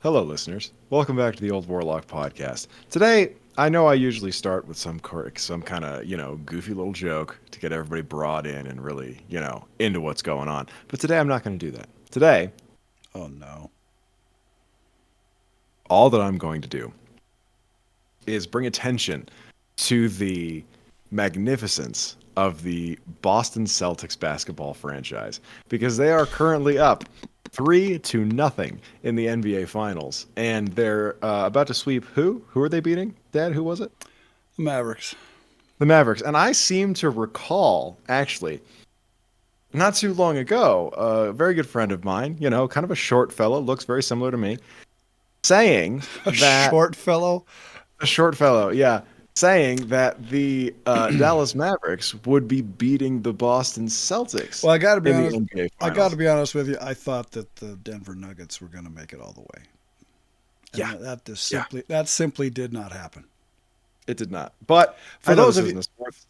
Hello, listeners. Welcome back to the Old Warlock Podcast. Today, I know I usually start with some kind of goofy little joke to get everybody brought in and really into what's going on. But today, I'm not going to do that. Today, Oh no. all that I'm going to do is bring attention to the magnificence of the Boston Celtics basketball franchise because they are currently up 3-0 in the NBA Finals, and they're about to sweep who? Who are they beating? Dad, who was it? The Mavericks. The Mavericks. And I seem to recall, actually, not too long ago, a very good friend of mine, kind of a short fellow, looks very similar to me, saying A that short fellow. a short fellow, yeah, saying that the Dallas Mavericks would be beating the Boston Celtics Well, I got to be in the honest. NBA I got to Finals. be honest with you. I thought that the Denver Nuggets were going to make it all the way, and Yeah, yeah, that simply did not happen. it did not. But For I know those this of you, isn't a sports.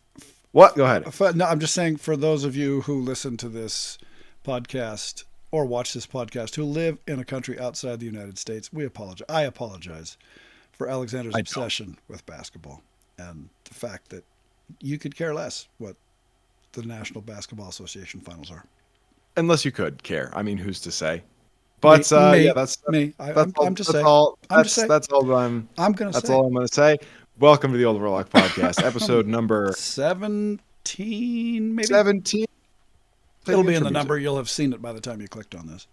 What? Go ahead. no, I'm just saying for those of you who listen to this podcast or watch this podcast who live in a country outside the United States, we apologize. I apologize for Alexander's I don't. obsession with basketball and the fact that you could care less what the National Basketball Association finals are. Unless you could care. I mean, who's to say? Me, But yeah, me, that's me. that's all. I'm just That's saying. all. I'm just saying. That's all. I'm gonna That's say all I'm going to say. Welcome to the Old Warlock Podcast, episode number 17, maybe. 17. Play It'll the be in intro the music. number. You'll have seen it by the time you clicked on this.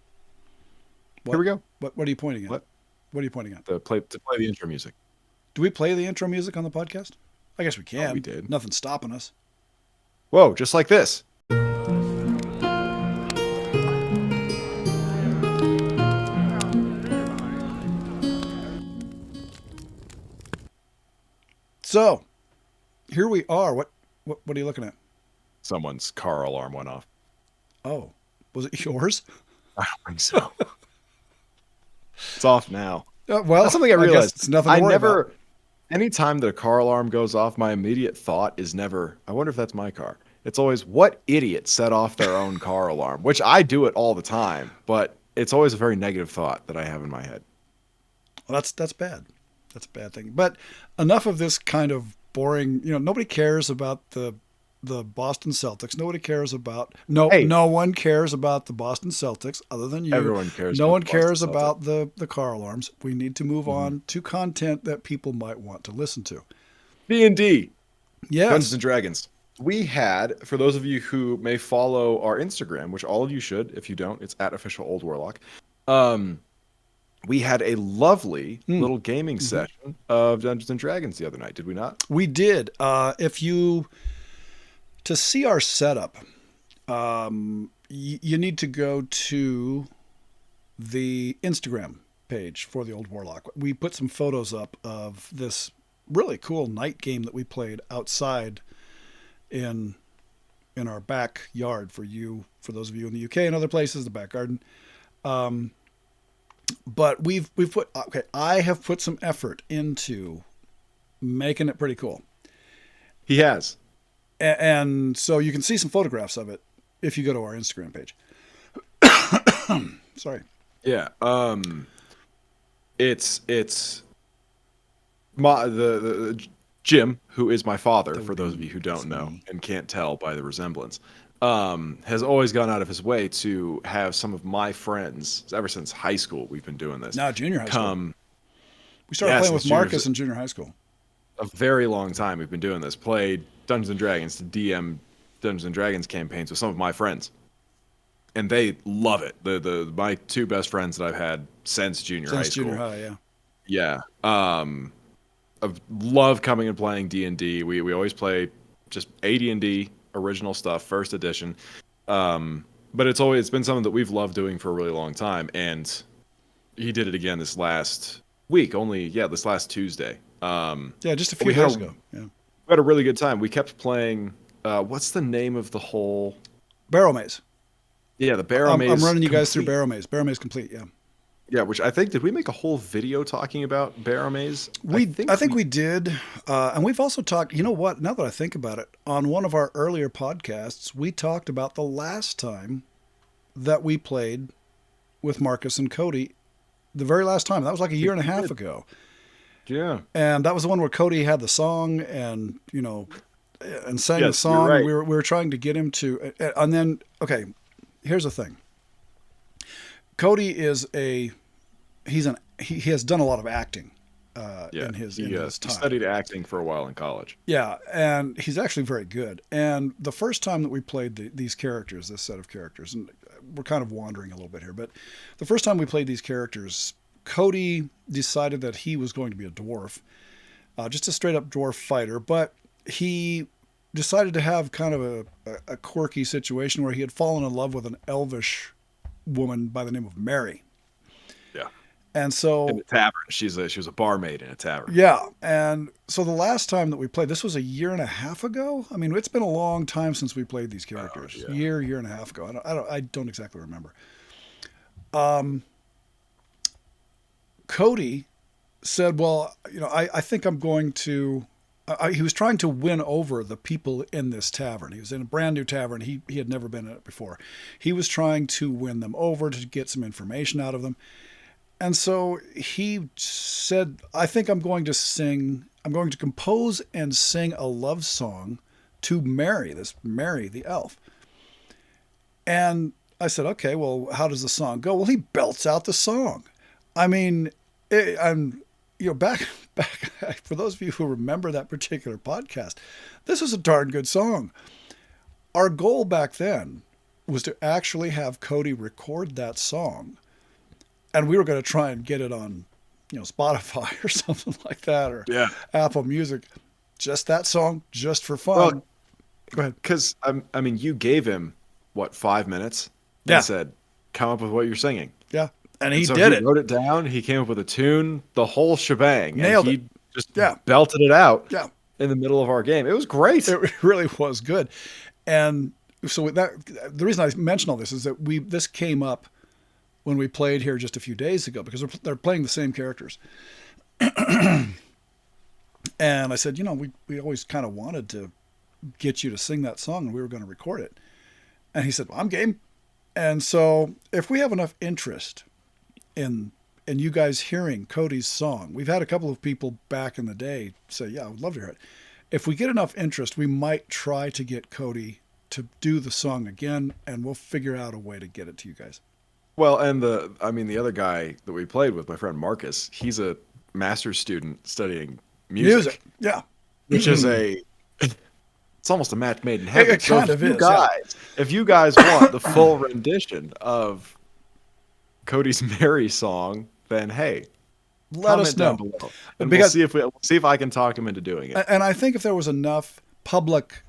Here What? we go. What are you pointing at? What? What are you pointing at? To play the intro music. Do we play the intro music on the podcast? I guess we Oh, we can. did. Nothing's stopping us. Whoa, just like this. So here we are. What are you looking at? Someone's car alarm went off. Oh, was it yours? I don't think so. It's off now. Well, That's something I guess realized. it's nothing to I worry never, about. anytime that a car alarm goes off, my immediate thought is never, I wonder if that's my car. It's always, what idiot set off their own car alarm? Which I do it all the time, but it's always a very negative thought that I have in my head. Well, that's bad. That's a bad thing. But enough of this kind of boring. Nobody cares about the Boston Celtics. Nobody cares about Hey, no one cares about the Boston Celtics other than you. everyone cares No about one the Boston cares Celtics. about the car alarms. We need to move Mm-hmm. on to content that people might want to listen to. D&D, Dungeons Yes, and Dragons. We had, for those of you who may follow our Instagram, which all of you should, if you don't, it's at officialoldwarlock. Um, we had a lovely mm, little gaming session of Dungeons and Dragons the other night, did we not? we did. If you to see our setup, you need to go to the Instagram page for the Old Warlock. We put some photos up of this really cool night game that we played outside in our backyard for those of you in the UK and other places, the back garden. Um, but we've put okay. I have put some effort into making it pretty cool, He has. and so you can see some photographs of it if you go to our Instagram page. Sorry. Yeah. It's the Jim, who is my father, The for those of you we who is don't know me. and can't tell by the resemblance, has always gone out of his way to have some of my friends, ever since high school, we've been doing this, Now junior high school. come, We started yeah, playing since with junior, Marcus in junior high school. a very long time we've been doing this, played Dungeons and Dragons, to DM Dungeons and Dragons campaigns with some of my friends. And they love it. My two best friends that I've had since junior high Since junior school. high, yeah. Yeah. I love coming and playing D&D. We always play just AD&D original stuff, first edition. But it's been something that we've loved doing for a really long time, and he did it again this last week, this last Tuesday. Yeah, just a But few days ago. Yeah. we had a really good time. We kept playing what's the name of the whole Barrel Maze. the Barrow I'm Maze running you guys through Complete. Barrel Maze. Barrel Maze Complete, yeah. Yeah, which I think, did we make a whole video talking about Barrow Maze? I think we did. And we've also talked, you know what, now that I think about it, on one of our earlier podcasts, we talked about the last time that we played with Marcus and Cody The very last time. That was like a year and a half ago. Yeah. And that was the one where Cody had the song and, and sang the Yes, you're song. right. We were trying to get him to, and then, okay, here's the thing. Cody he has done a lot of acting in his time. He studied acting for a while in college. Yeah, and he's actually very good. And the first time that we played these characters, this set of characters, and we're kind of wandering a little bit here, but the first time we played these characters, Cody decided that he was going to be a dwarf, just a straight up dwarf fighter, but he decided to have kind of a quirky situation where he had fallen in love with an elvish woman by the name of Mary. Yeah. And so in the tavern, she was a barmaid in a tavern. Yeah, and so the last time that we played, this was a year and a half ago. I mean, it's been a long time since we played these characters. Oh, yeah. Year and a half ago. I don't exactly remember. Cody said, "Well, I think I'm going to." He was trying to win over the people in this tavern. He was in a brand new tavern. He had never been in it before. He was trying to win them over to get some information out of them. And so he said, I think I'm going to compose and sing a love song to Mary, the elf. And I said, okay, well, how does the song go? Well, he belts out the song. I mean, back for those of you who remember that particular podcast, this was a darn good song. Our goal back then was to actually have Cody record that song. And we were going to try and get it on, Spotify or something like that, or Apple Music. Just that song, just for fun. Well, go ahead. Because you gave him 5 minutes? Yeah. And said, "Come up with what you're singing." Yeah, and he so did he wrote it down. He came up with a tune, the whole shebang. Nailed and it. He just belted it out. Yeah. In the middle of our game. It was great. It really was good. And so the reason I mention all this is that this came up when we played here just a few days ago, because they're playing the same characters. And I said, we always kind of wanted to get you to sing that song, and we were going to record it. And he said, well, I'm game. And so if we have enough interest in you guys hearing Cody's song, we've had a couple of people back in the day say, yeah, I would love to hear it. If we get enough interest, we might try to get Cody to do the song again, and we'll figure out a way to get it to you guys. Well, and the other guy that we played with, my friend Marcus, he's a master's student studying music. Yeah. Which is it's almost a match made in heaven. It kind of is. If you guys want the full rendition of Cody's Mary song, then hey, let us know. Down below, and we'll see if I can talk him into doing it. And I think if there was enough public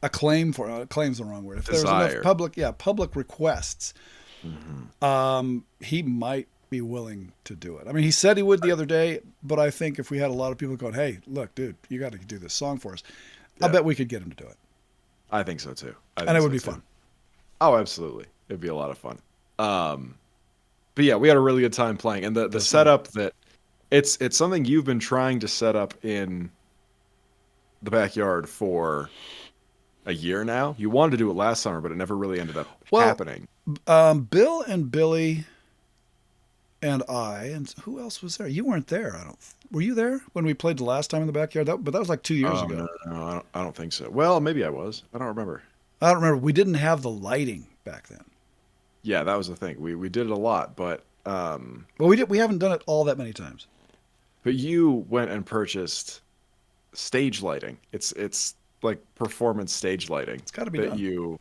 acclaim for it, acclaim's the wrong word. If there was enough public requests, he might be willing to do it. I mean, he said he would the other day, but I think if we had a lot of people going, hey, look, dude, you got to do this song for us, I bet we could get him to do it. I think so too. And it would be fun. Oh, absolutely. It'd be a lot of fun. But yeah, we had a really good time playing, and the setup that it's something you've been trying to set up in the backyard for a year now. You wanted to do it last summer, but it never really ended up happening. Bill and Billy and I, and who else was there? You weren't there. Were you there when we played the last time in the backyard? But that was like 2 years ago. No, I don't think so. Well, maybe I was. I don't remember. We didn't have the lighting back then. Yeah, that was the thing. We did it a lot, but we haven't done it all that many times. But you went and purchased stage lighting. It's like performance stage lighting. It's got to be done. You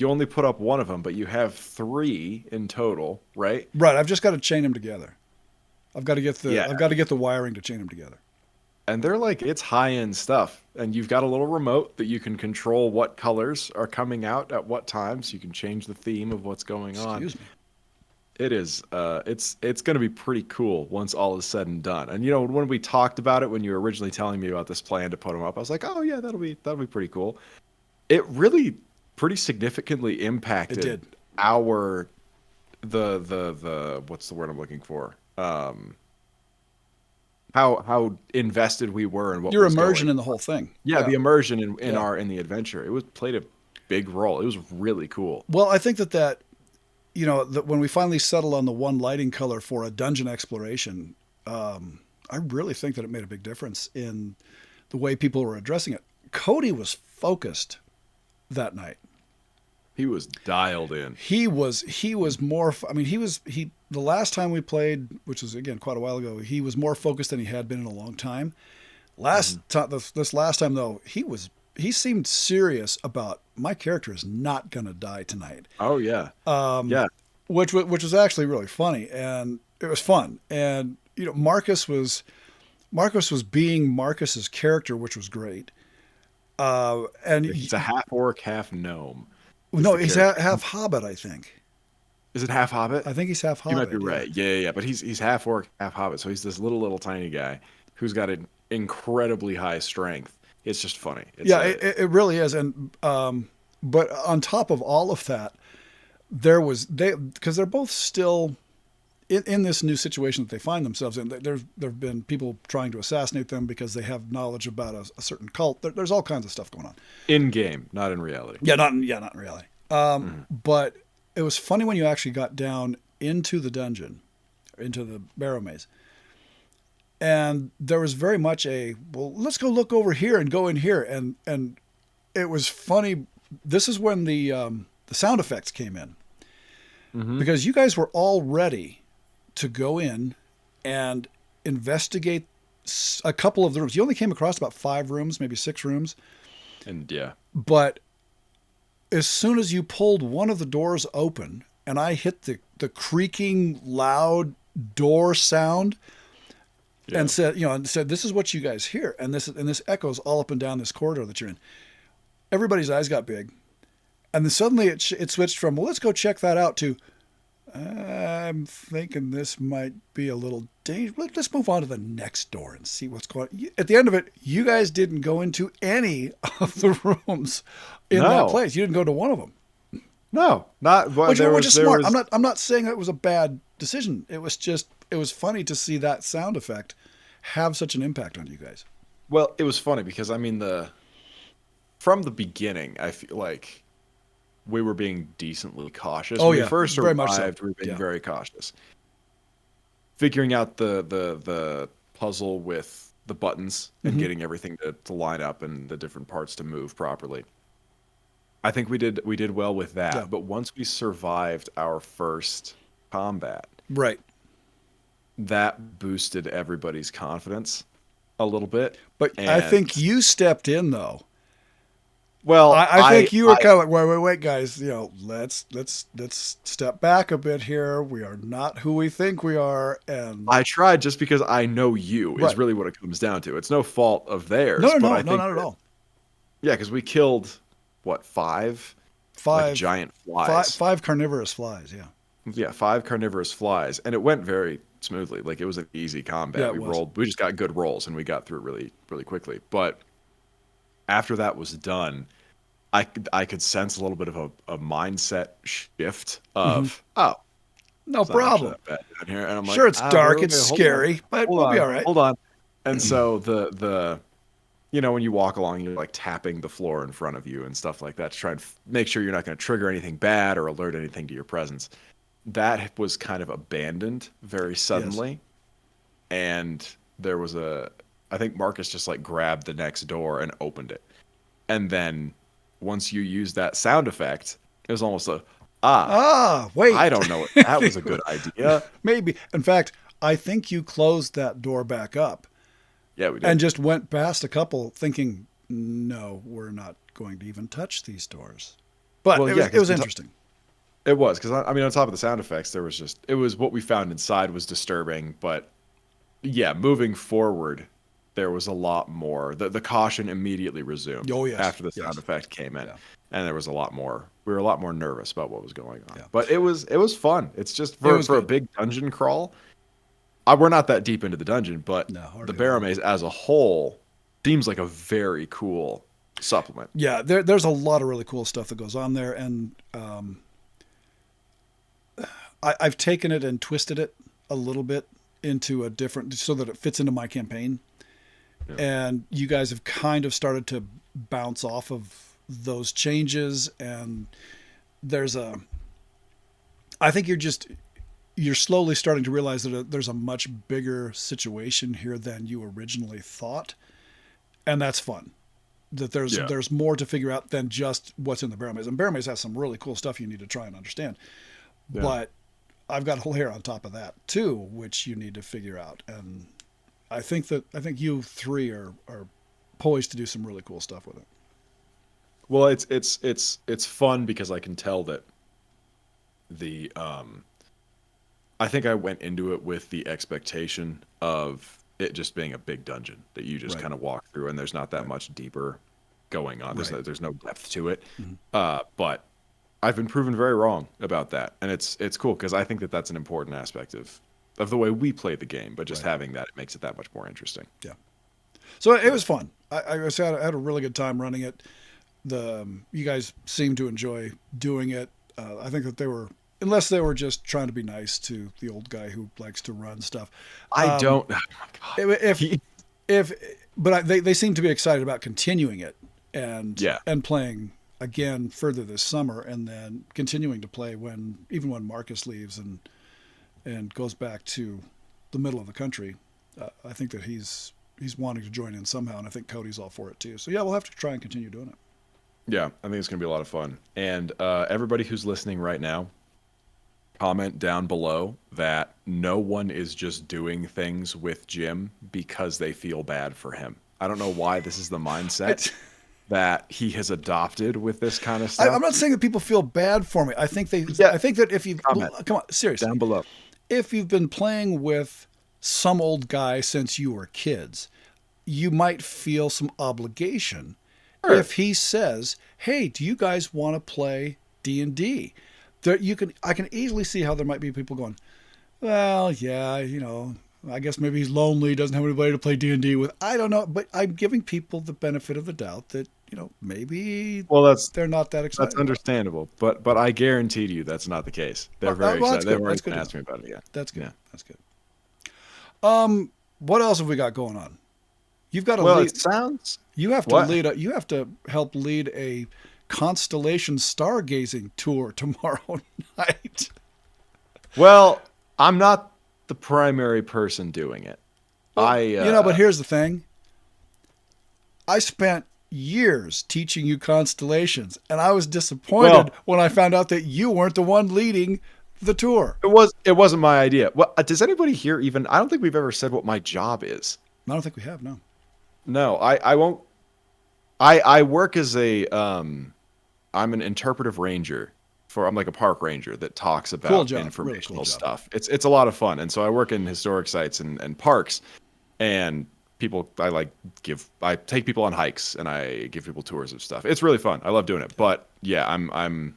only put up one of them, but you have 3 in total, right? Right. I've just got to chain them together. I've got to get the wiring to chain them together. And they're it's high-end stuff. And you've got a little remote that you can control what colors are coming out at what times. You can change the theme of what's going on. Excuse me. It is. It's going to be pretty cool once all is said and done. And when we talked about it, when you were originally telling me about this plan to put them up, I was like, oh yeah, that'll be pretty cool. It really pretty significantly impacted our the what's the word I'm looking for? How invested we were in what your was immersion going. in the whole thing. Yeah, the immersion in the adventure. It played a big role. It was really cool. Well, I think that when we finally settled on the one lighting color for a dungeon exploration, I really think that it made a big difference in the way people were addressing it. Cody was focused that night. He was dialed in. He was more. I mean, the last time we played, which was again quite a while ago, he was more focused than he had been in a long time. This last time though, he seemed serious about my character is not going to die tonight. Oh yeah. Yeah. Which was actually really funny, and it was fun. And Marcus was being Marcus's character, which was great. And he's a half orc, half gnome. No, he's half Hobbit, I think. Is it half Hobbit? I think he's half Hobbit. You might be right. Yeah. But he's half orc, half Hobbit. So he's this little tiny guy who's got an incredibly high strength. It's just funny. It really is. And but on top of all of that, because they're both still in this new situation that they find themselves in. There've been people trying to assassinate them because they have knowledge about a certain cult. There's all kinds of stuff going on in game, not in reality. Not in reality. But it was funny when you actually got down into the dungeon, into the barrow maze, and there was very much let's go look over here and go in here, and it was funny. This is when the sound effects came in, because you guys were all ready to go in and investigate a couple of the rooms. You only came across about 5 rooms, maybe 6 rooms. And yeah. But as soon as you pulled one of the doors open and I hit the creaking loud door sound and said, this is what you guys hear. And this echoes all up and down this corridor that you're in. Everybody's eyes got big. And then suddenly it switched from, well, let's go check that out to, I'm thinking this might be a little dangerous. Let's move on to the next door and see what's going on. At the end of it, you guys didn't go into any of the rooms in that place. You didn't go to one of them. No, not. Which is smart. I'm not saying it was a bad decision. It was funny to see that sound effect have such an impact on you guys. Well, it was funny because from the beginning, I feel like we were being decently cautious. When we first arrived, we were being very cautious. Figuring out the puzzle with the buttons and getting everything to line up and the different parts to move properly. I think we did well with that. Yeah. But once we survived our first combat, right, that boosted everybody's confidence a little bit. But I think you stepped in though. Well, I think you were kind of like, wait, guys, let's step back a bit here. We are not who we think we are. And I tried just because I know you is really what it comes down to. It's no fault of theirs. No, not at all. Yeah, because we killed, 5 giant flies. 5 carnivorous flies, yeah. Yeah, 5 carnivorous flies. And it went very smoothly. Like, it was an easy combat. We just got good rolls, and we got through it really, really quickly. But after that was done, I could sense a little bit of a mindset shift of, no problem. Down here. And I'm like, sure, it's dark, it's scary, but we'll be all right. Hold on. And so the when you walk along, you're like tapping the floor in front of you and stuff like that to try and make sure you're not going to trigger anything bad or alert anything to your presence. That was kind of abandoned very suddenly. Yes. And there was I think Marcus just like grabbed the next door and opened it. And then once you used that sound effect, it was almost wait. I don't know. That was a good idea. Maybe. In fact, I think you closed that door back up. Yeah, we did. And just went past a couple thinking, no, we're not going to even touch these doors. But it was interesting. It was, because on top of the sound effects, it was what we found inside was disturbing. But yeah, moving forward, there was a lot more. The caution immediately resumed after the sound effect came in. Yeah. And there was a lot more. We were a lot more nervous about what was going on. Yeah. But it was fun. It's just for a big dungeon crawl. We're not that deep into the dungeon, but the Barrow Maze as a whole seems like a very cool supplement. Yeah, there's a lot of really cool stuff that goes on there, and I've taken it and twisted it a little bit into a different, so that it fits into my campaign. Yeah. And you guys have kind of started to bounce off of those changes, and there's I think you're slowly starting to realize that there's a much bigger situation here than you originally thought, and that's fun. That there's more to figure out than just what's in the Bear Maze. And Bear Maze has some really cool stuff you need to try and understand. Yeah. But I've got a layer on top of that too, which you need to figure out. And I think you three are poised to do some really cool stuff with it. Well, it's fun because I can tell that I think I went into it with the expectation of it just being a big dungeon that you just kind of walk through, and there's not that much deeper going on. There's no depth to it. Mm-hmm. But I've been proven very wrong about that, and it's cool because I think that that's an important aspect of the way we play the game. But just having that, it makes it that much more interesting. Yeah. So it was fun. I had a really good time running it. You guys seemed to enjoy doing it. I think that unless they were just trying to be nice to the old guy who likes to run stuff. I don't. Oh my God. But they seem to be excited about continuing it and playing again further this summer, and then continuing to play even when Marcus leaves and goes back to the middle of the country. I think that he's wanting to join in somehow, and I think Cody's all for it too. So yeah, we'll have to try and continue doing it. Yeah, I think it's going to be a lot of fun. And everybody who's listening right now, comment down below that no one is just doing things with Jim because they feel bad for him. I don't know why this is the mindset that he has adopted with this kind of stuff. I'm not saying that people feel bad for me. I think that if you come on, seriously, down below, if you've been playing with some old guy since you were kids, you might feel some obligation. Sure. If he says, "Hey, do you guys want to play D&D?" I can easily see how there might be people going, "Well, yeah, I guess maybe he's lonely, doesn't have anybody to play D&D with." I don't know, but I'm giving people the benefit of the doubt that maybe they're not that excited. That's understandable, but I guarantee to you that's not the case. They're very excited. They've already asked me about it again. That's good. Yeah. That's good. What else have we got going on? You've got to lead. It sounds. You have to you have to help lead a constellation stargazing tour tomorrow night. Well, I'm not the primary person doing it. Well, but here's the thing. I spent years teaching you constellations, and I was disappointed when I found out that you weren't the one leading the tour. It wasn't my idea. Well, does anybody here even? I don't think we've ever said what my job is. I don't think we have. No, I won't. I work as I'm an interpretive ranger I'm like a park ranger that talks about informational really cool stuff. It's a lot of fun. And so I work in historic sites and parks, and I take people on hikes and I give people tours of stuff. It's really fun. I love doing it. But yeah, I'm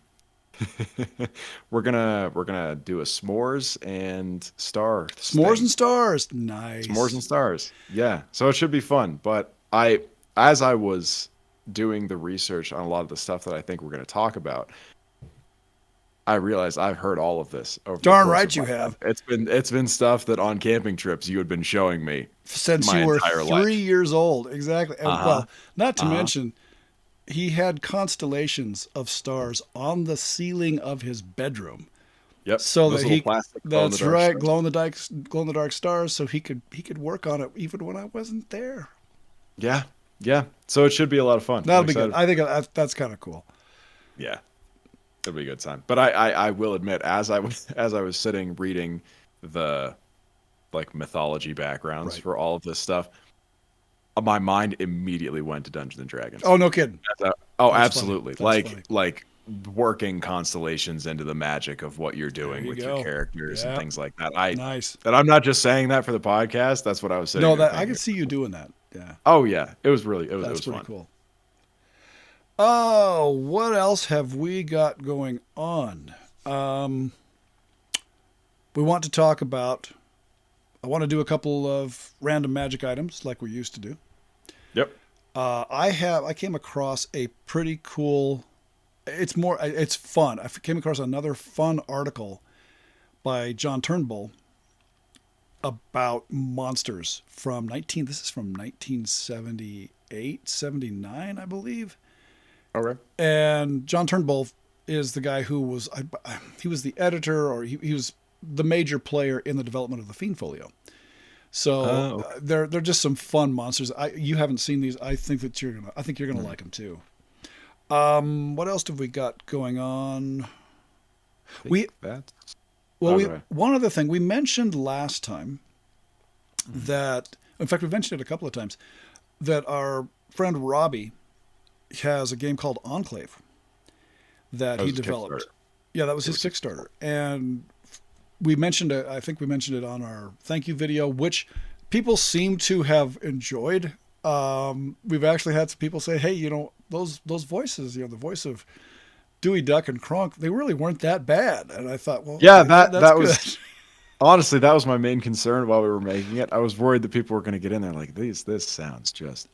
we're gonna do a s'mores and star s'mores and stars. Nice. S'mores and stars. Yeah. So it should be fun. But as I was doing the research on a lot of the stuff that I think we're going to talk about, I realized I've heard all of this over. Darn right you have. It's been stuff that on camping trips you had been showing me since you were 3 years old. Exactly. Well, not to mention, he had constellations of stars on the ceiling of his bedroom. Yep. So that's right, glow in the dark stars. So he could work on it even when I wasn't there. Yeah. Yeah. So it should be a lot of fun. That'll be good. I think that's kind of cool. Yeah. It'll be a good time. But I will admit, as I was sitting reading the mythology backgrounds for all of this stuff, my mind immediately went to Dungeons and Dragons. Oh, no kidding. Absolutely. Like working constellations into the magic of what you're doing with your characters and things like that. Nice. That I'm not just saying that for the podcast. That's what I was saying. No, I can see you doing that. Yeah. Oh yeah. It was pretty fun. Cool. Oh, what else have we got going on? We want to talk about. I want to do a couple of random magic items like we used to do. Yep. I came across a pretty cool. It's fun. I came across another fun article by John Turnbull about monsters this is from 1978, 79, I believe. Okay. And John Turnbull is the guy who was he was the editor, or he was the major player in the development of the Fiend Folio. So Okay. they're just some fun monsters. You haven't seen these. I think you're gonna like them too. What else have we got going on? I We think that's well, okay. one other thing we mentioned last time that, in fact, we mentioned it a couple of times, that our friend Robbie has a game called Enclave that That he was a developed. Kickstarter. Yeah, that was It his was Kickstarter, and we mentioned it. I think we mentioned it on our thank you video, which people seem to have enjoyed. We've actually had some people say, "Hey, those voices, the voice of Dewey Duck and Kronk, they really weren't that bad." And I thought, well, Yeah, okay, that's that good. was honestly that was my main concern while we were making it. I was worried that people were going to get in there like this sounds just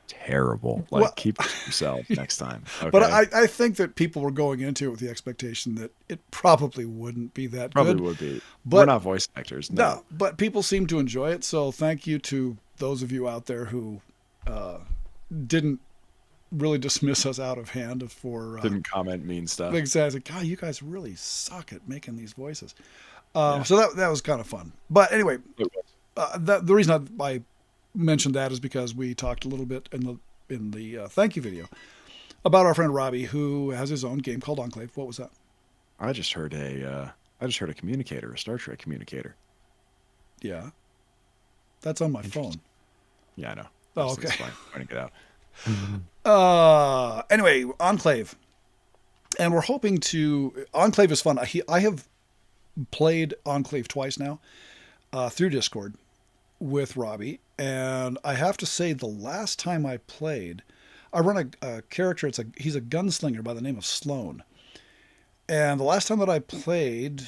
terrible. Well, Like keep it to yourself next time. but Okay. I think that people were going into it with the expectation that it probably wouldn't be that Probably good. would be. We're But not voice actors. No. no, but people seem to enjoy it. So thank you to those of you out there who didn't really dismiss us out of hand for Didn't comment mean stuff. exactly. God, you guys really suck at making these voices. Yeah. So that was kind of fun. But anyway, It was. the reason I mentioned that is because we talked a little bit in the thank you video about our friend Robbie, who has his own game called Enclave. What was that? I just heard a communicator, a Star Trek communicator. Yeah, that's on my phone. Yeah, I know. Oh, It's okay. fine. Pointing it out. Anyway, Enclave, and we're hoping to. Enclave is fun. I have played Enclave twice now through Discord with Robbie, and I have to say the last time I played, I run a character. He's a gunslinger by the name of Sloan, and the last time that I played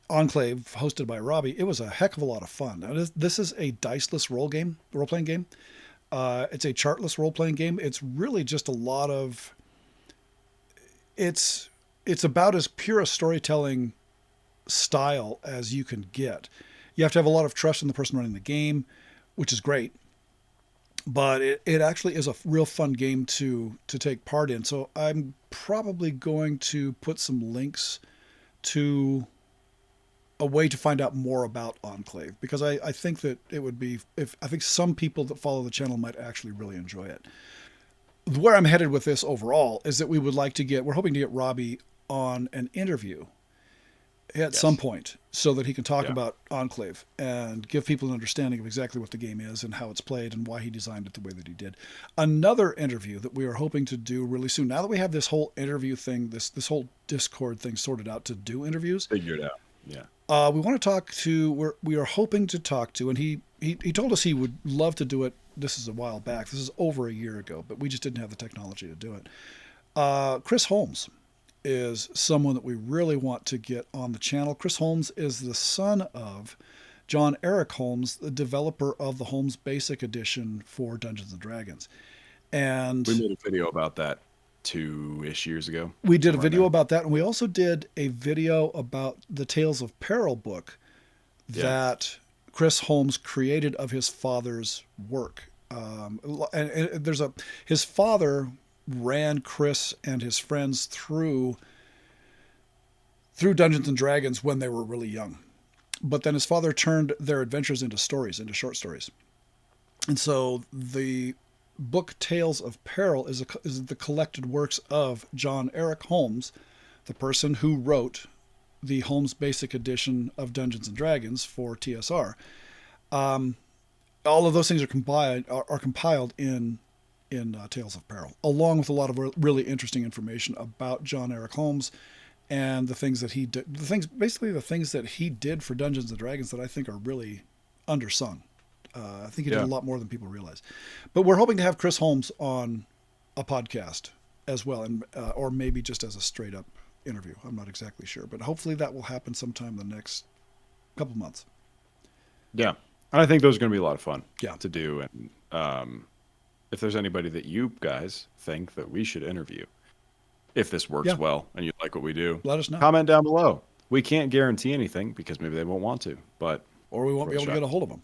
Enclave, hosted by Robbie, it was a heck of a lot of fun. Now, this is a diceless role playing game. It's a chartless role playing game. It's really just a lot of. It's about as pure a storytelling style as you can get. You have to have a lot of trust in the person running the game, which is great. But it actually is a real fun game to take part in. So I'm probably going to put some links to a way to find out more about Enclave, because I think that it would be, I think some people that follow the channel might actually really enjoy it. Where I'm headed with this overall is that we're hoping to get Robbie on an interview at some point so that he can talk about Enclave and give people an understanding of exactly what the game is and how it's played and why he designed it the way that he did. Another interview that we are hoping to do really soon, now that we have this whole interview thing, this whole Discord thing sorted out to do interviews. Figured out. Yeah. We want to talk to, we are hoping to talk to, and he told us he would love to do it. This is a while back. This is over a year ago, but we just didn't have the technology to do it. Chris Holmes is someone that we really want to get on the channel. Chris Holmes is the son of John Eric Holmes, the developer of the Holmes Basic Edition for Dungeons and Dragons. And we made a video about that 2-ish years ago. We did a video about that, and we also did a video about the Tales of Peril book that Chris Holmes created of his father's work. And his father ran Chris and his friends through Dungeons and Dragons when they were really young. But then his father turned their adventures into short stories. And so the book Tales of Peril is the collected works of John Eric Holmes, the person who wrote the Holmes Basic Edition of Dungeons and Dragons for TSR. All of those things are compiled in Tales of Peril, along with a lot of really interesting information about John Eric Holmes and the things that he did. The things that he did for Dungeons and Dragons that I think are really undersung. I think he did a lot more than people realize. But we're hoping to have Chris Holmes on a podcast as well, and or maybe just as a straight up interview. I'm not exactly sure, but hopefully that will happen sometime in the next couple months. Yeah, and I think those are going to be a lot of fun to do. And if there's anybody that you guys think that we should interview, if this works well and you like what we do, let us know. Comment down below. We can't guarantee anything because maybe they won't want to, or we won't be able to get a hold of them.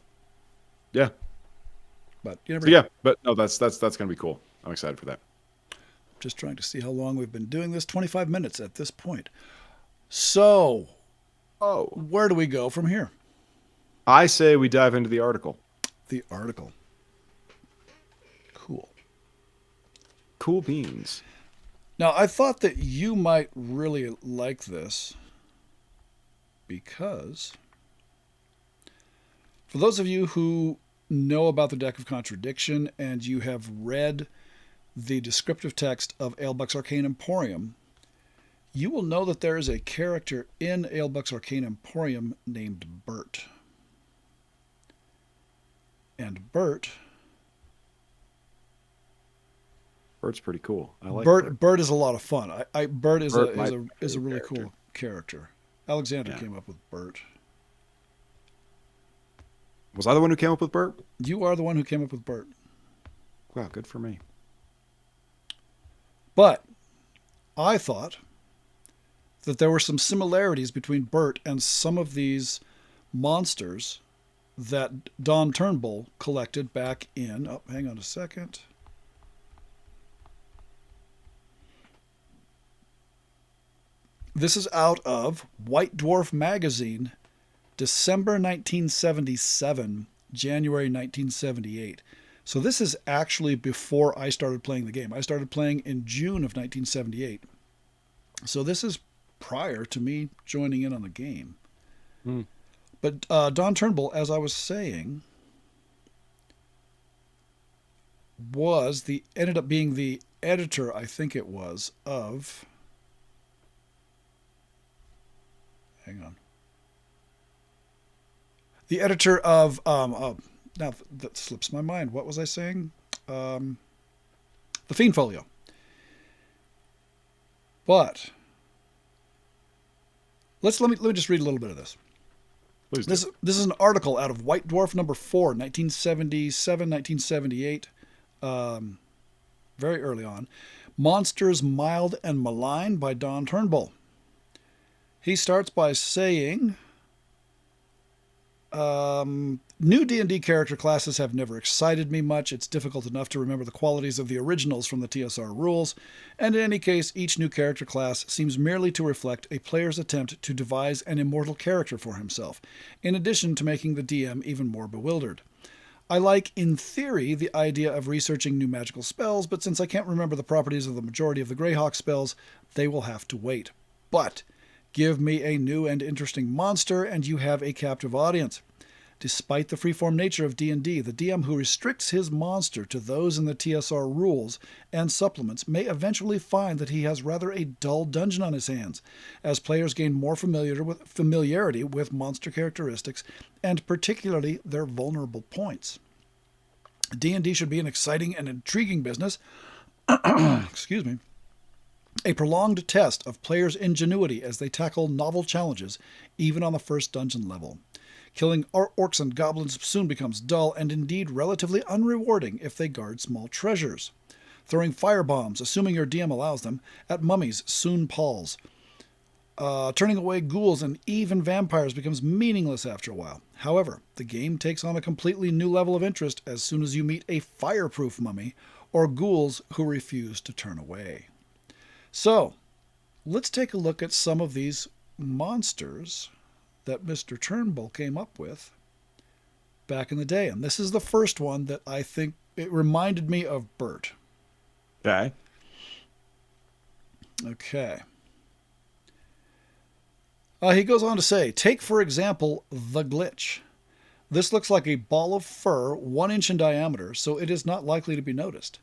Yeah. But you never know. But no, that's going to be cool. I'm excited for that. Just trying to see how long we've been doing this. 25 minutes at this point. So, where do we go from here? I say we dive into the article. The article. Cool. Cool beans. Now, I thought that you might really like this because for those of you who know about the Deck of Contradiction and you have read the descriptive text of Alebuck's Arcane Emporium, you will know that there is a character in Alebuck's Arcane Emporium named Bert. And Bert's pretty cool. I like Bert is a lot of fun. Bert is a really character. cool character. Alexander came up with Bert. Was I the one who came up with Bert? You are the one who came up with Bert. Wow, good for me. But I thought that there were some similarities between Bert and some of these monsters that Don Turnbull collected back in... Oh, hang on a second. This is out of White Dwarf Magazine, December 1977, January 1978. So this is actually before I started playing the game. I started playing in June of 1978. So this is prior to me joining in on the game. Mm. But Don Turnbull, as I was saying, ended up being the editor, I think it was, of... Hang on. The editor of... now that slips my mind. What was I saying? The Fiend Folio. But let me just read a little bit of this. Please do. This is an article out of White Dwarf number 4, 1977, 1978. Very early on. Monsters Mild and Malign by Don Turnbull. He starts by saying, new D&D character classes have never excited me much. It's difficult enough to remember the qualities of the originals from the TSR rules, and in any case, each new character class seems merely to reflect a player's attempt to devise an immortal character for himself, in addition to making the DM even more bewildered. I like, in theory, the idea of researching new magical spells, but since I can't remember the properties of the majority of the Greyhawk spells, they will have to wait. But give me a new and interesting monster, and you have a captive audience. Despite the freeform nature of D&D, the DM who restricts his monster to those in the TSR rules and supplements may eventually find that he has rather a dull dungeon on his hands, as players gain more familiarity with monster characteristics, and particularly their vulnerable points. D&D should be an exciting and intriguing business, excuse me, a prolonged test of players' ingenuity as they tackle novel challenges, even on the first dungeon level. Killing orcs and goblins soon becomes dull and indeed relatively unrewarding if they guard small treasures. Throwing firebombs, assuming your DM allows them, at mummies soon palls. Turning away ghouls and even vampires becomes meaningless after a while. However, the game takes on a completely new level of interest as soon as you meet a fireproof mummy or ghouls who refuse to turn away. So, let's take a look at some of these monsters that Mr. Turnbull came up with back in the day. And this is the first one that I think it reminded me of Bert. Okay. Okay. He goes on to say, take, for example, the Glitch. This looks like a ball of fur 1 inch in diameter, so it is not likely to be noticed.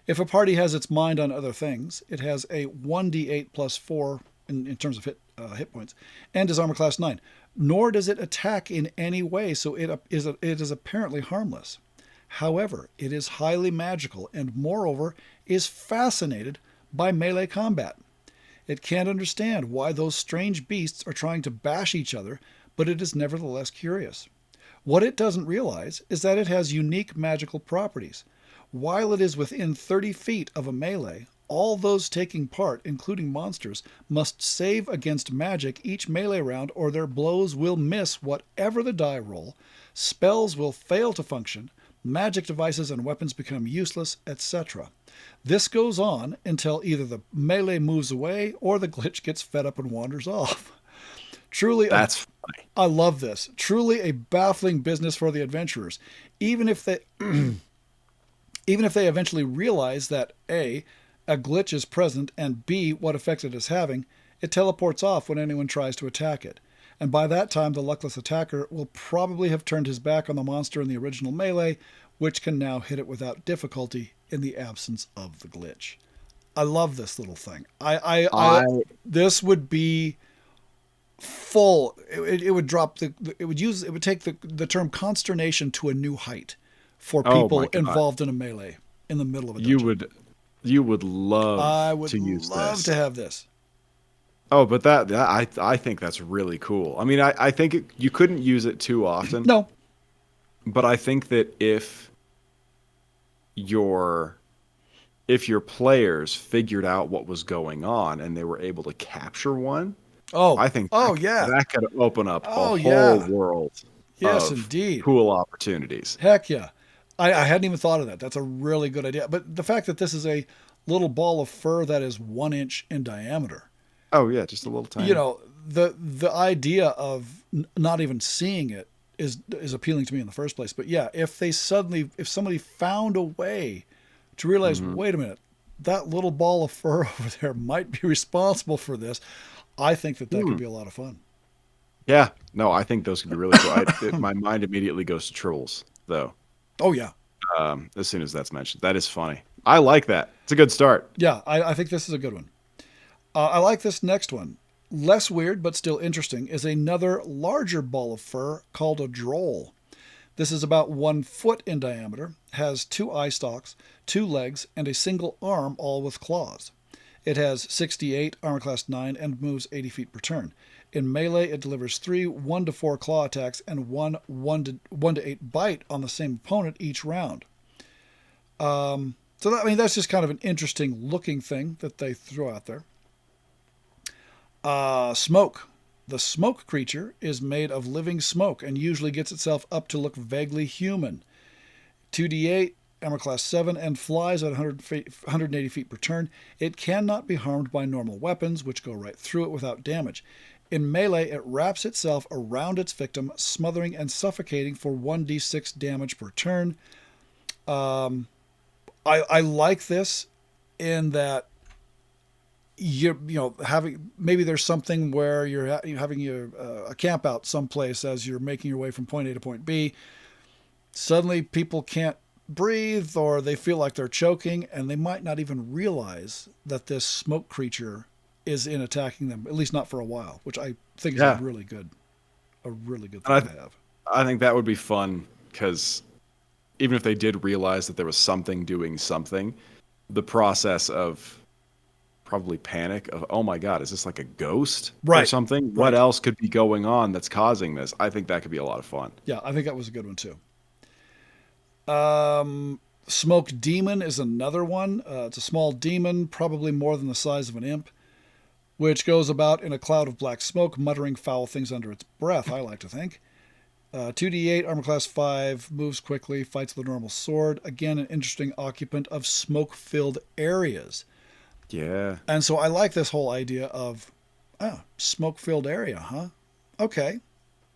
If a party has its mind on other things, it has a 1d8 plus 4 in terms of hit points, and is armor class 9. Nor does it attack in any way, so it is apparently harmless. However, it is highly magical and, moreover, is fascinated by melee combat. It can't understand why those strange beasts are trying to bash each other, but it is nevertheless curious. What it doesn't realize is that it has unique magical properties. While it is within 30 feet of a melee, all those taking part, including monsters, must save against magic each melee round or their blows will miss whatever the die roll, spells will fail to function, magic devices and weapons become useless, etc. This goes on until either the melee moves away or the glitch gets fed up and wanders off. Truly, That's funny. I love this. Truly a baffling business for the adventurers. Even if they, even if they eventually realize that a glitch is present, and B, what effect it is having, it teleports off when anyone tries to attack it. And by that time, the luckless attacker will probably have turned his back on the monster in the original melee, which can now hit it without difficulty in the absence of the glitch. I love this little thing. This would be full. It would drop it would take the term consternation to a new height for people involved in a melee in the middle of a dungeon. You would love to use this. I would love to have this. Oh, but I think that's really cool. I mean, I think you couldn't use it too often. No. But I think that if your players figured out what was going on and they were able to capture one, I think that could open up a whole world of indeed. Cool opportunities. Heck yeah. I hadn't even thought of that. That's a really good idea. But the fact that this is a little ball of fur that is 1 inch in diameter. Oh yeah, just a little tiny. You know, the idea of not even seeing it is appealing to me in the first place. But yeah, if somebody found a way to realize, wait a minute, that little ball of fur over there might be responsible for this, I think that could be a lot of fun. Yeah, no, I think those could be really cool. My mind immediately goes to trolls, though. Oh yeah. As soon as that's mentioned, that is funny. I like that. It's a good start. Yeah, I think this is a good one. I like this next one. Less weird, but still interesting, is another larger ball of fur called a droll. This is about 1 foot in diameter, has 2 eye stalks, 2 legs, and a single arm, all with claws. It has 68, armor class 9, and moves 80 feet per turn. In melee, it delivers 3 1-4 claw attacks and 1 1-8 bite on the same opponent each round. That's just kind of an interesting looking thing that they throw out there. Smoke. The smoke creature is made of living smoke and usually gets itself up to look vaguely human. 2d8, armor class 7, and flies at 180 feet per turn. It cannot be harmed by normal weapons, which go right through it without damage. In melee, it wraps itself around its victim, smothering and suffocating for 1d6 damage per turn. I like this in that maybe there's something where you're having a camp out someplace as you're making your way from point A to point B. Suddenly people can't breathe or they feel like they're choking, and they might not even realize that this smoke creature is in attacking them, at least not for a while, which I think is a really good thing to have. I think that would be fun, because even if they did realize that there was something doing something, the process of probably panic of, oh my God, is this like a ghost or something? Right. What else could be going on that's causing this? I think that could be a lot of fun. Yeah, I think that was a good one too. Smoke Demon is another one. It's a small demon, probably more than the size of an imp, which goes about in a cloud of black smoke, muttering foul things under its breath, I like to think. 2d8, armor class 5, moves quickly, fights with a normal sword. Again, an interesting occupant of smoke-filled areas. Yeah. And so I like this whole idea of, smoke-filled area, huh? Okay.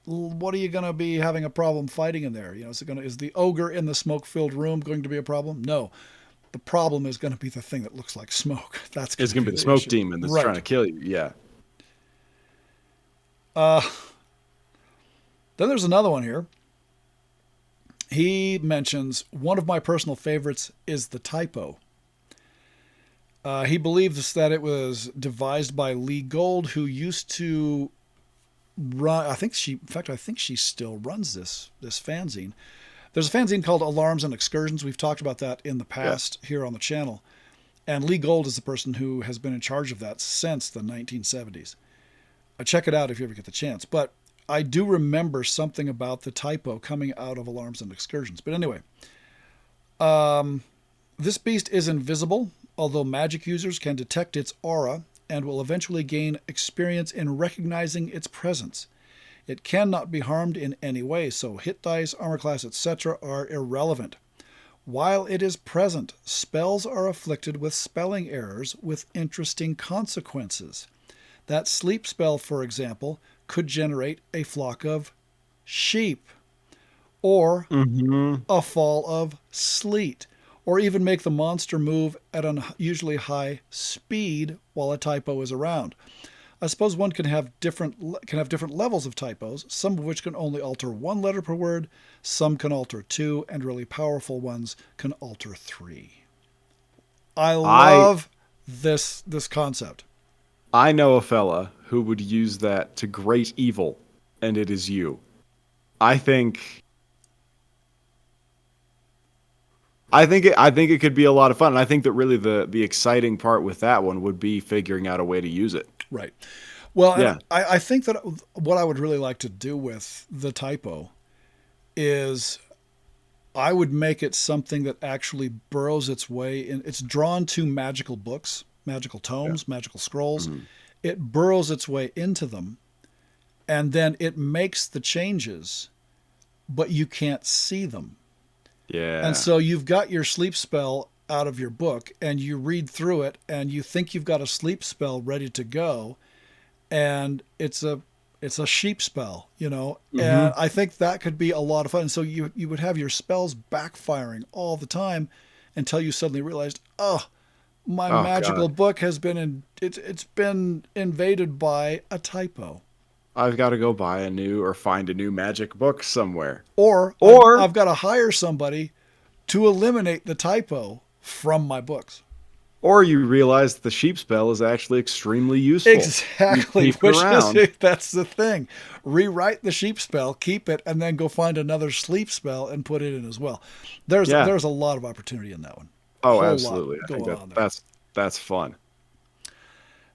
What are you going to be having a problem fighting in there? Is the ogre in the smoke-filled room going to be a problem? No. The problem is going to be the thing that looks like smoke. It's going to be the smoke demon that's trying to kill you. Yeah. Then there's another one here. He mentions, one of my personal favorites is the typo. He believes that it was devised by Lee Gold, who used to run, I think she still runs this fanzine. There's a fanzine called Alarms and Excursions. We've talked about that in the past here on the channel. And Lee Gold is the person who has been in charge of that since the 1970s. Check it out if you ever get the chance. But I do remember something about the typo coming out of Alarms and Excursions. But anyway, this beast is invisible, although magic users can detect its aura and will eventually gain experience in recognizing its presence. It cannot be harmed in any way, so hit dice, armor class, etc. are irrelevant. While it is present, spells are afflicted with spelling errors with interesting consequences. That sleep spell, for example, could generate a flock of sheep, or a fall of sleet, or even make the monster move at an unusually high speed while a typo is around. I suppose one can have different levels of typos, some of which can only alter one letter per word, some can alter two, and really powerful ones can alter three. I love this concept. I know a fella who would use that to great evil, and it is you. I think I think it could be a lot of fun. And I think that really the exciting part with that one would be figuring out a way to use it. Right. Well, and Yeah. I think that what I would really like to do with the typo is I would make it something that actually burrows its way in. It's drawn to magical books, magical Yeah. tomes, magical scrolls. Mhm. It burrows its way into them, and then it makes the changes, but you can't see them. And Yeah. so you've got your sleep spell out of your book, and you read through it, and you think you've got a sleep spell ready to go, and it's a sheep spell, you know. And Hmm. I think that could be a lot of fun. And so you would have your spells backfiring all the time until you suddenly realized, oh, my Oh magical God. book has been it's been invaded by a typo. I've got to go buy a new or find a new magic book somewhere. Or Or I've got to hire somebody to eliminate the typo from my books. or you realize the sheep spell is actually extremely useful. You Exactly, keep it which around. is that's the thing. Rewrite the sheep spell, keep it, and then go find another sleep spell and put it in as well. Yeah. There's a lot of opportunity in that one. A Oh, whole lot absolutely. I think going that on there. that's fun.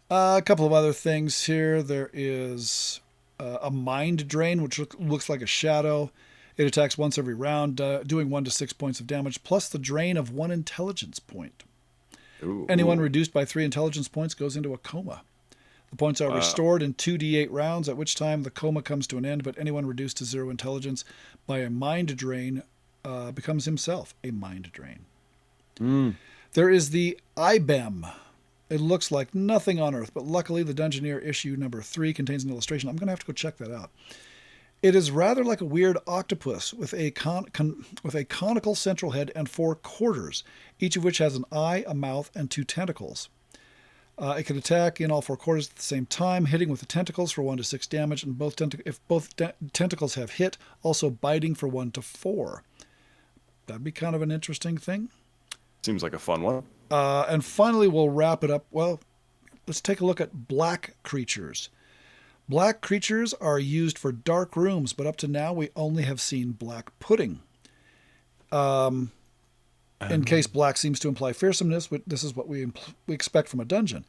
A couple of other things here. There is a mind drain, which looks like a shadow. It attacks once every round, doing 1 to 6 points of damage, plus the drain of 1 intelligence point. Ooh, Anyone ooh. reduced by 3 intelligence points goes into a coma. The points are Wow. restored in 2d8 rounds, at which time the coma comes to an end, but anyone reduced to 0 intelligence by a mind drain becomes himself a mind drain. Mm. There is the IBEM. It looks like nothing on Earth, but luckily the Dungeoneer issue number 3 contains an illustration. I'm going to have to go check that out. It is rather like a weird octopus with a conical central head and 4 quarters, each of which has an eye, a mouth, and 2 tentacles. It can attack in all 4 quarters at the same time, hitting with the tentacles for 1 to 6 damage, and if both tentacles have hit, also biting for 1 to 4. That'd be kind of an interesting thing. Seems like a fun one. And finally, we'll wrap it up. Well, let's take a look at black creatures. Black creatures are used for dark rooms, but up to now we only have seen black pudding. In case black seems to imply fearsomeness, this is what we expect from a dungeon.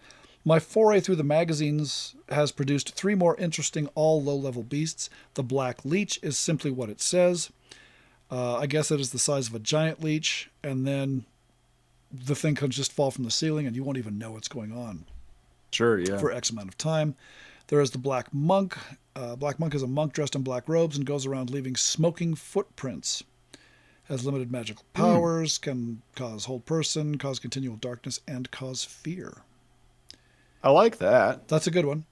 My foray through the magazines has produced 3 more interesting all low-level beasts. The black leech is simply what it says. I guess it is the size of a giant leech, and then the thing can just fall from the ceiling and you won't even know what's going on Sure, yeah. for X amount of time. There is the black monk. Black monk is a monk dressed in black robes and goes around leaving smoking footprints. Has limited magical powers, can cause hold person, cause continual darkness, and cause fear. I like that. That's a good one.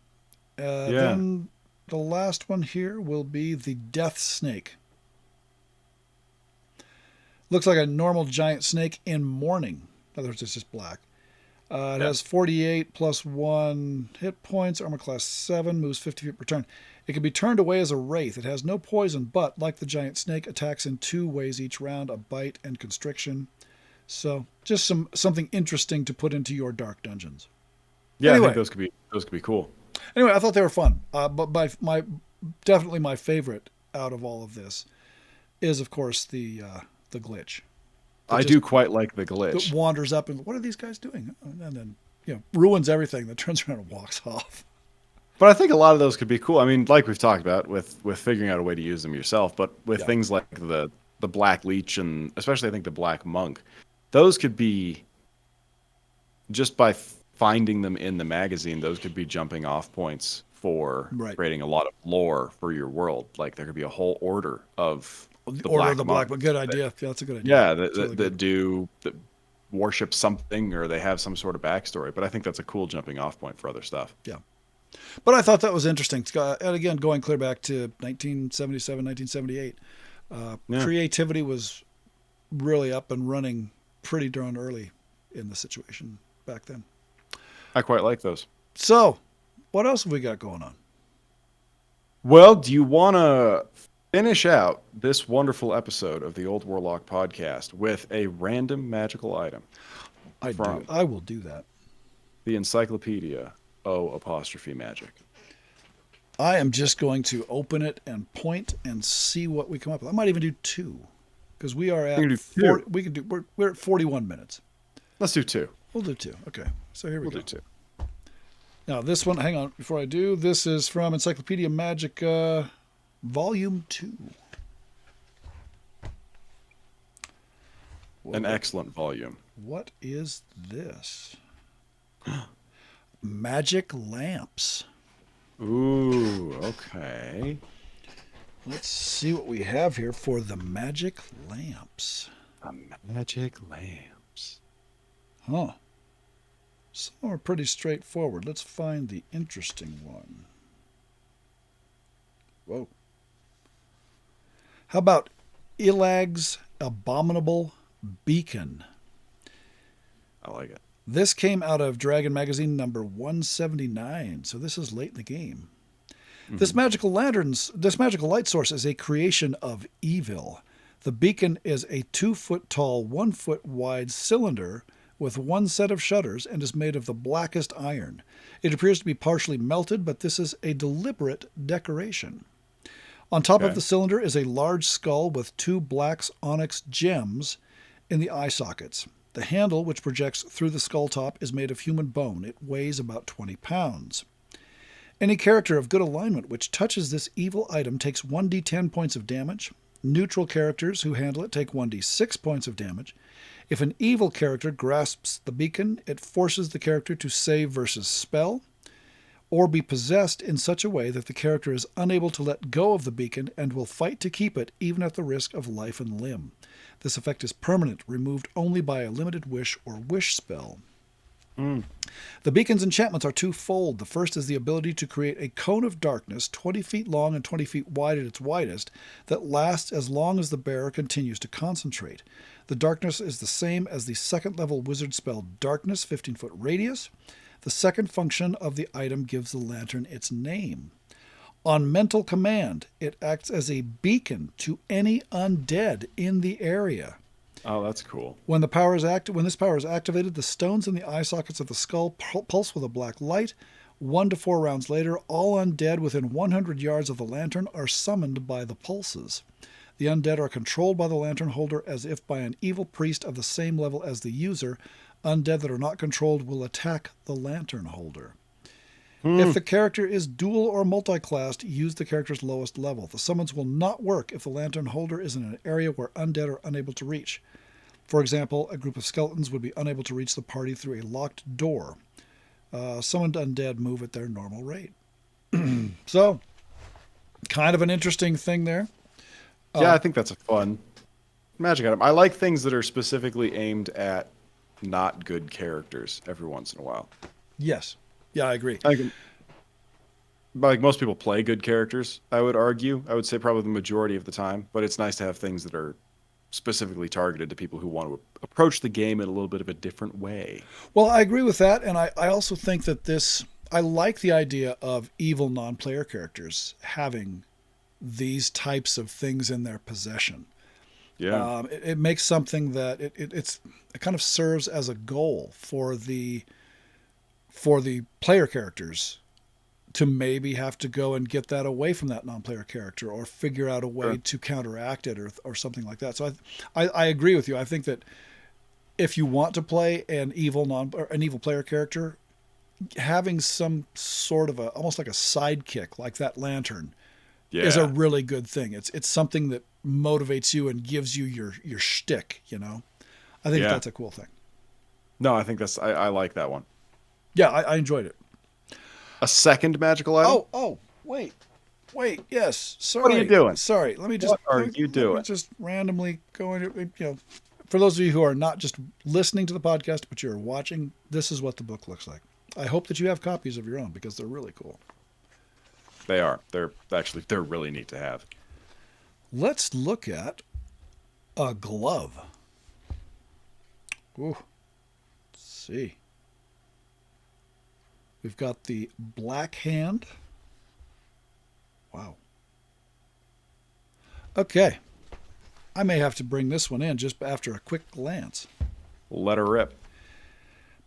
Yeah. Then the last one here will be the death snake. Looks like a normal giant snake in mourning. In other words, it's just black. It has 48 plus 1 hit points, armor class 7, moves 50 feet per turn. It can be turned away as a wraith. It has no poison, but like the giant snake, attacks in 2 ways each round, a bite and constriction. So just something interesting to put into your dark dungeons. Yeah, Anyway. I think those could be cool. Anyway, I thought they were fun. But definitely my favorite out of all of this is, of course, the glitch. I do quite like the That glitch. wanders up and what are these guys doing? And then ruins everything. That turns around and walks off. But I think a lot of those could be cool. I mean, like we've talked about with figuring out a way to use them yourself, but with things like the black leech and especially I think the black monk, those could be just by finding them in the magazine, those could be jumping off points for Right. creating a lot of lore for your world. Like there could be a whole order of The the Order of Black the Black, Monks but good that, idea. Yeah, that's a good idea. yeah, It's really that good. do that worship something, or they have some sort of backstory. But I think that's a cool jumping off point for other stuff. Yeah. But I thought that was interesting. And again, going clear back to 1977, 1978, Yeah, creativity was really up and running pretty darn early in the situation back then. I quite like those. So, what else have we got going on? Well, do you want to finish out this wonderful episode of the Old Warlock Podcast with a random magical item I do. from I will do that. the Encyclopedia O apostrophe Magic? I am just going to open it and point and see what we come up with. I might even do two, because we are We at can do 40, two. we can do. We're at 41 minutes. Let's do two. We'll do two. Okay. So here we We'll go. do two. Now this one. Hang on. Before I do, this is from Encyclopedia Magic, Volume 2. An excellent volume. What is this? Magic lamps. Ooh, okay. Let's see what we have here for the magic lamps. The magic lamps. Huh. Some are pretty straightforward. Let's find the interesting one. Whoa. How about Ilag's Abominable Beacon? I like it. This came out of Dragon Magazine number 179, so this is late in the game. This magical light source is a creation of evil. The beacon is a 2-foot tall, 1-foot wide cylinder with one set of shutters and is made of the blackest iron. It appears to be partially melted, but this is a deliberate decoration. On top of the cylinder is a large skull with 2 black onyx gems in the eye sockets. The handle, which projects through the skull top, is made of human bone. It weighs about 20 pounds. Any character of good alignment which touches this evil item takes 1d10 points of damage. Neutral characters who handle it take 1d6 points of damage. If an evil character grasps the beacon, it forces the character to save versus spell, or be possessed in such a way that the character is unable to let go of the beacon and will fight to keep it even at the risk of life and limb. This effect is permanent, removed only by a limited wish or wish spell. The beacon's enchantments are twofold. The first is the ability to create a cone of darkness 20 feet long and 20 feet wide at its widest that lasts as long as the bearer continues to concentrate. The darkness is the same as the second level wizard spell Darkness, 15-foot radius. The second function of the item gives the lantern its name. On mental command, it acts as a beacon to any undead in the area. Oh, that's cool. When this power is activated, the stones in the eye sockets of the skull pulse with a black light. 1 to 4 rounds later, all undead within 100 yards of the lantern are summoned by the pulses. The undead are controlled by the lantern holder as if by an evil priest of the same level as the user. Undead that are not controlled will attack the lantern holder. If the character is dual or multi-classed, use the character's lowest level. The summons will not work if the lantern holder is in an area where undead are unable to reach. For example, a group of skeletons would be unable to reach the party through a locked door. Summoned undead move at their normal rate. So, kind of an interesting thing there. Yeah, I think that's a fun magic item. I like things that are specifically aimed at not good characters every once in a while. Yes. Yeah, I agree. Like most people play good characters, I would argue. I would say probably the majority of the time, but it's nice to have things that are specifically targeted to people who want to approach the game in a little bit of a different way. Well, I agree with that, and I also think that I like the idea of evil non-player characters having these types of things in their possession. Yeah. It makes something that it kind of serves as a goal for the player characters to maybe have to go and get that away from that non-player character or figure out a way to counteract it or something like that. So I agree with you. I think that if you want to play an evil player character, having some sort of almost like a sidekick like that lantern is a really good thing. It's something that motivates you and gives you your shtick, you know? I think that's a cool thing. No, I think I like that one. Yeah, I enjoyed it. A second magical item? Wait. Yes. What are you doing? Sorry. What are you let me doing? just randomly go into, for those of you who are not just listening to the podcast, but you're watching, this is what the book looks like. I hope that you have copies of your own because they're really cool. They are. They're really neat to have. Let's look at a glove. Ooh. Let's see. We've got the black hand. Wow. Okay. I may have to bring this one in just after a quick glance. Let her rip.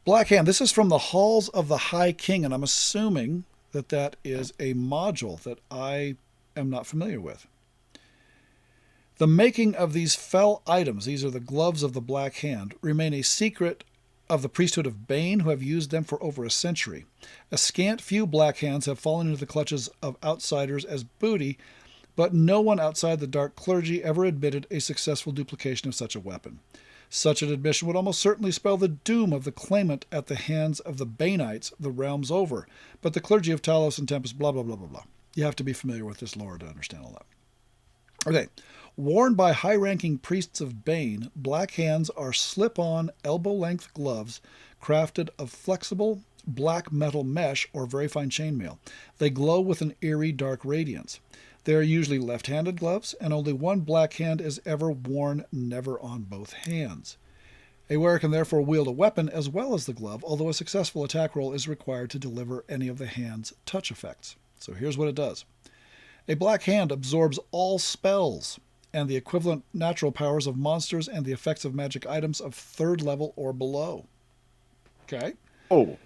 Black hand. This is from the Halls of the High King, and I'm assuming that that is a module that I am not familiar with. The making of these fell items, these are the gloves of the Black Hand, remain a secret of the priesthood of Bane, who have used them for over a century. A scant few Black Hands have fallen into the clutches of outsiders as booty, but no one outside the dark clergy ever admitted a successful duplication of such a weapon. Such an admission would almost certainly spell the doom of the claimant at the hands of the Baneites the realms over, but the clergy of Talos and Tempest, blah, blah, blah, blah, blah. You have to be familiar with this lore to understand all that. Okay. Worn by high-ranking priests of Bane, Black Hands are slip-on, elbow-length gloves crafted of flexible black metal mesh or very fine chainmail. They glow with an eerie dark radiance. They are usually left-handed gloves, and only one Black Hand is ever worn, never on both hands. A wearer can therefore wield a weapon as well as the glove, although a successful attack roll is required to deliver any of the hand's touch effects. So here's what it does. A Black Hand absorbs all spells and the equivalent natural powers of monsters and the effects of magic items of 3rd level or below. Okay? Oh.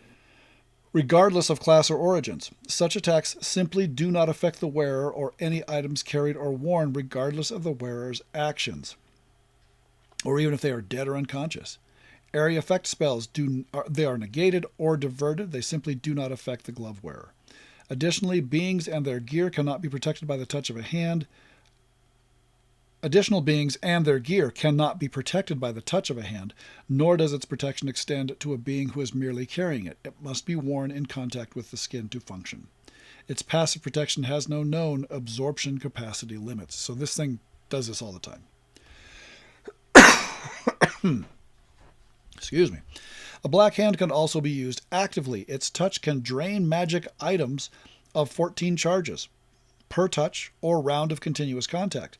Regardless of class or origins, such attacks simply do not affect the wearer or any items carried or worn, regardless of the wearer's actions, or even if they are dead or unconscious. Area effect spells, they are negated or diverted. They simply do not affect the glove wearer. Additionally, beings and their gear cannot be protected by the touch of a hand. Additional beings and their gear cannot be protected by the touch of a hand, nor does its protection extend to a being who is merely carrying it. It must be worn in contact with the skin to function. Its passive protection has no known absorption capacity limits. So this thing does this all the time. Excuse me. A Black Hand can also be used actively. Its touch can drain magic items of 14 charges per touch or round of continuous contact,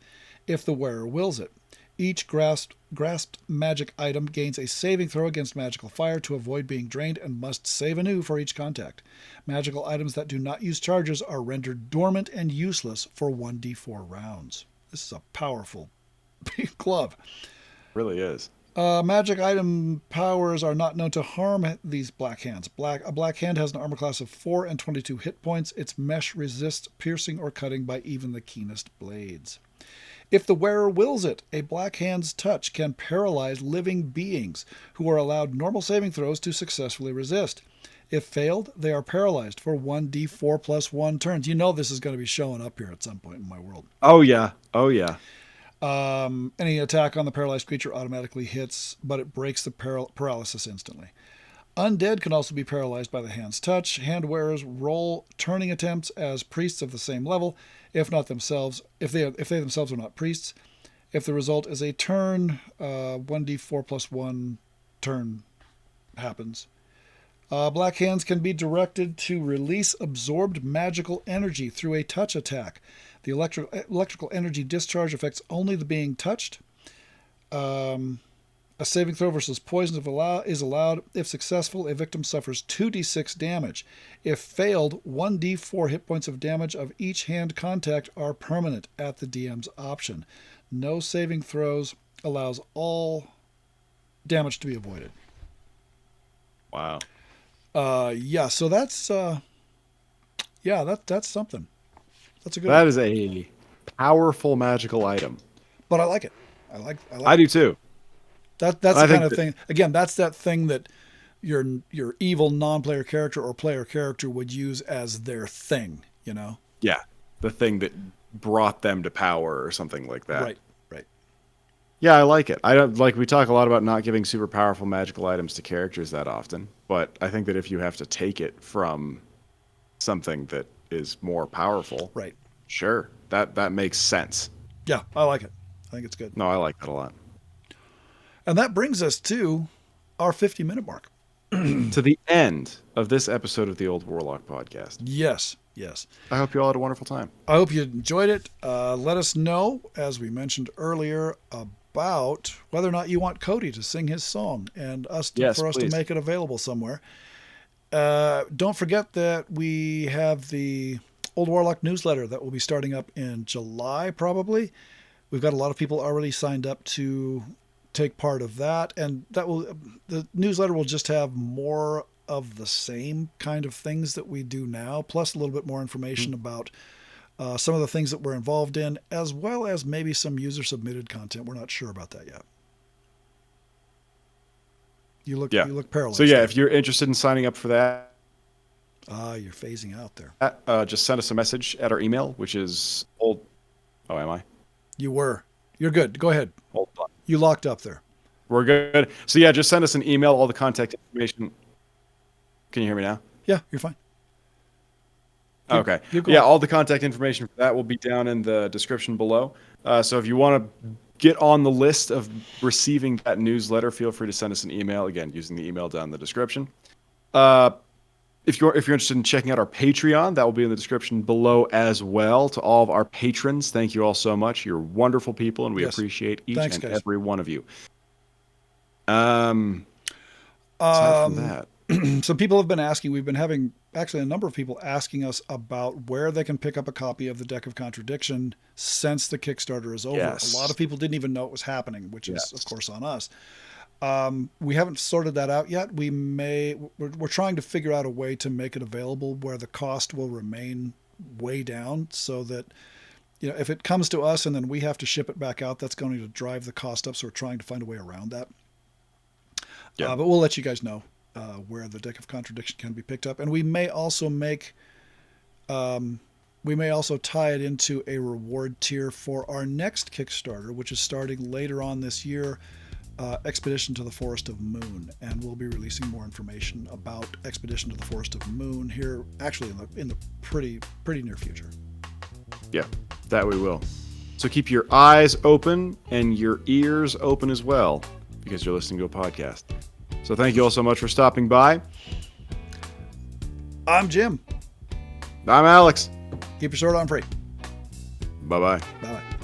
if the wearer wills it. Each grasped magic item gains a saving throw against magical fire to avoid being drained and must save anew for each contact. Magical items that do not use charges are rendered dormant and useless for 1d4 rounds. This is a powerful big glove. Really is. Magic item powers are not known to harm these Black Hands. A Black Hand has an armor class of 4 and 22 hit points. Its mesh resists piercing or cutting by even the keenest blades. If the wearer wills it, a Black Hand's touch can paralyze living beings who are allowed normal saving throws to successfully resist. If failed, they are paralyzed for 1d4 plus 1 turns. You know this is going to be showing up here at some point in my world. Oh, yeah. Oh, yeah. Any attack on the paralyzed creature automatically hits, but it breaks the paralysis instantly. Undead can also be paralyzed by the hand's touch. Hand wearers roll turning attempts as priests of the same level, if they themselves are not priests. If the result is a turn, 1d4 plus 1 turn happens. Black Hands can be directed to release absorbed magical energy through a touch attack. The electrical energy discharge affects only the being touched. A saving throw versus poison is allowed. If successful, a victim suffers 2d6 damage. If failed, 1d4 hit points of damage of each hand contact are permanent at the DM's option. No saving throws allows all damage to be avoided. Wow. So that's that's something. That's a good That is a powerful magical item. But I like it. I do too. That's the kind of thing. Again, that's that thing that your evil non-player character or player character would use as their thing, you know? Yeah. The thing that brought them to power or something like that. Right. Yeah, I like it. We talk a lot about not giving super powerful magical items to characters that often, but I think that if you have to take it from something that is more powerful, Right. sure, that makes sense. Yeah, I like it. I think it's good. No, I like that a lot. And that brings us to our 50-minute mark. To the end of this episode of the Old Warlock Podcast. Yes, yes. I hope you all had a wonderful time. I hope you enjoyed it. Let us know, as we mentioned earlier, about whether or not you want Cody to sing his song and for us please. to make it available somewhere. Don't forget that we have the Old Warlock newsletter that will be starting up in July, probably. We've got a lot of people already signed up to take part of that, and the newsletter will just have more of the same kind of things that we do now, plus a little bit more information about some of the things that we're involved in, as well as maybe some user-submitted content. We're not sure about that yet. You look paralyzed. So yeah, if you're interested in signing up for that, you're phasing out there. just send us a message at our email, which is old. Oh, am I? You were. You're good. Go ahead. Hold on. You locked up there. We're good. So yeah, just send us an email. All the contact information. Can you hear me now? Yeah, you're fine. Okay. Keep going. Yeah, all the contact information for that will be down in the description below. So if you want to get on the list of receiving that newsletter, feel free to send us an email. Again, using the email down in the description. If you're interested in checking out our Patreon, that will be in the description below as well. To all of our patrons, thank you all so much. You're wonderful people, and we appreciate each and every one of you. Aside from that, some people have been asking. We've been having actually a number of people asking us about where they can pick up a copy of the Deck of Contradiction since the Kickstarter is over. Yes. A lot of people didn't even know it was happening, which is of course on us. We haven't sorted that out yet. We're trying to figure out a way to make it available where the cost will remain way down, so that if it comes to us and then we have to ship it back out, that's going to drive the cost up. So we're trying to find a way around that. Yeah. But we'll let you guys know where the Deck of Contradiction can be picked up, and we may also tie it into a reward tier for our next Kickstarter, which is starting later on this year. Expedition to the Forest of Moon, and we'll be releasing more information about Expedition to the Forest of Moon here, actually in the pretty near future. Yeah, that we will. So keep your eyes open and your ears open as well, because you're listening to a podcast. So thank you all so much for stopping by. I'm Jim. I'm Alex. Keep your sword on free. Bye-bye. Bye-bye.